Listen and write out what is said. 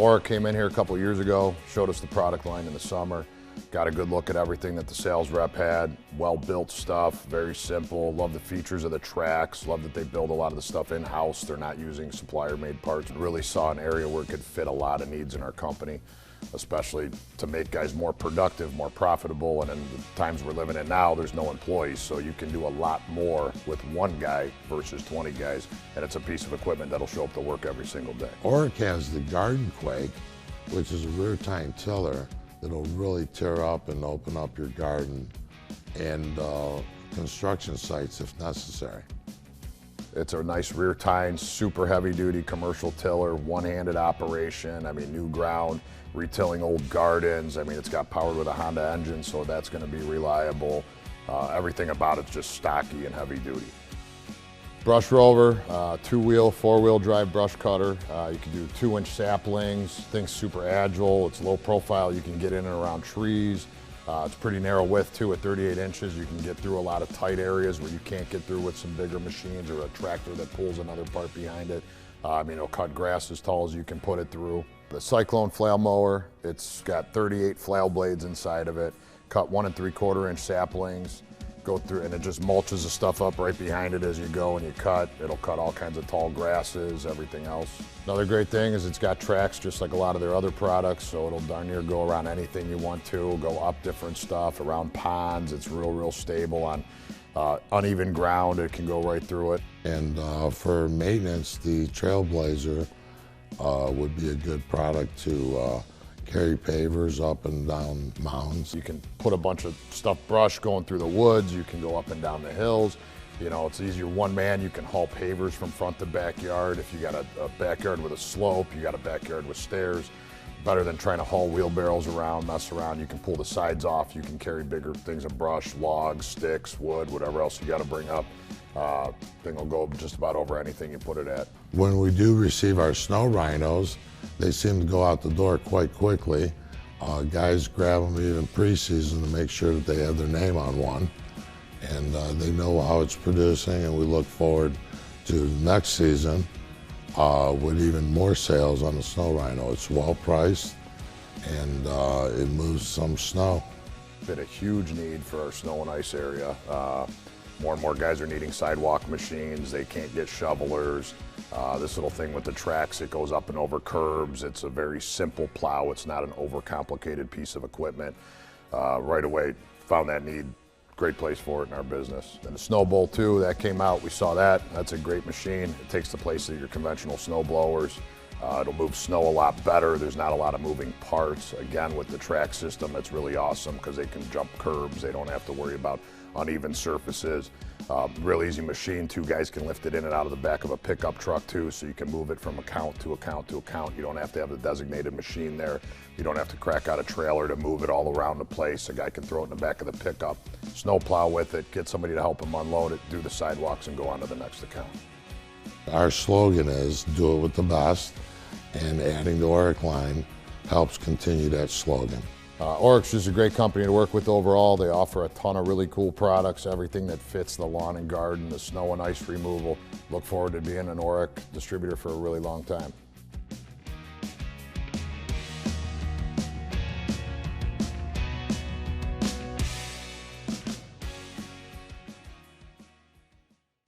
Orec came in here a couple years ago, showed us the product line in the summer, got a good look at everything that the sales rep had, well-built stuff, very simple, love the features of the tracks, love that they build a lot of the stuff in-house, they're not using supplier-made parts. Really saw an area where it could fit a lot of needs in our company, especially to make guys more productive, more profitable, and in the times we're living in now, there's no employees, so you can do a lot more with one guy versus 20 guys, and it's a piece of equipment that'll show up to work every single day. Orec has the Garden Quake, which is a rear tine tiller that'll really tear up and open up your garden and construction sites if necessary. It's a nice rear tine, super heavy duty commercial tiller, one-handed operation. I mean, new ground, retilling old gardens. I mean, it's got powered with a Honda engine, so that's gonna be reliable. Everything about it's just stocky and heavy duty. Brush rover, two-wheel, four-wheel drive brush cutter. You can do 2-inch saplings, things super agile. It's low profile, you can get in and around trees. It's pretty narrow width too, at 38 inches. You can get through a lot of tight areas where you can't get through with some bigger machines or a tractor that pulls another part behind it. I mean, it'll cut grass as tall as you can put it through. The Cyclone flail mower, it's got 38 flail blades inside of it, cut 1 3/4 inch saplings, go through, and it just mulches the stuff up right behind it as you go and you cut. It'll cut all kinds of tall grasses, everything else. Another great thing is it's got tracks just like a lot of their other products, so it'll darn near go around anything you want to, go up different stuff, around ponds. It's real stable on uneven ground. It can go right through it. And for maintenance, the Trailblazer would be a good product to carry pavers up and down mounds. You can put a bunch of stuffed brush going through the woods. You can go up and down the hills. You know, it's easier one man. You can haul pavers from front to backyard. If you got a backyard with a slope, you got a backyard with stairs. Better than trying to haul wheelbarrows around, mess around. You can pull the sides off. You can carry bigger things of brush, logs, sticks, wood, whatever else you got to bring up. Thing will go just about over anything you put it at. When we do receive our snow rhinos, they seem to go out the door quite quickly. Guys grab them even pre-season to make sure that they have their name on one. And they know how it's producing, and we look forward to next season with even more sales on the snow rhino. It's well priced, and it moves some snow. Been a huge need for our snow and ice area. More and more guys are needing sidewalk machines. They can't get shovelers. This little thing with the tracks, it goes up and over curbs. It's a very simple plow. It's not an overcomplicated piece of equipment. Right away, found that need. Great place for it in our business. And the Snow Bowl too, that came out, we saw that. That's a great machine. It takes the place of your conventional snow blowers. It'll move snow a lot better. There's not a lot of moving parts. Again, with the track system, that's really awesome because they can jump curbs. They don't have to worry about uneven surfaces. Real easy machine. 2 guys can lift it in and out of the back of a pickup truck too, so you can move it from account to account to account. You don't have to have the designated machine there. You don't have to crack out a trailer to move it all around the place. A guy can throw it in the back of the pickup, snow plow with it, get somebody to help him unload it, do the sidewalks, and go on to the next account. Our slogan is, do it with the best, and adding the Orec line helps continue that slogan. Orec's just a great company to work with overall. They offer a ton of really cool products, everything that fits the lawn and garden, the snow and ice removal. Look forward to being an Orec distributor for a really long time.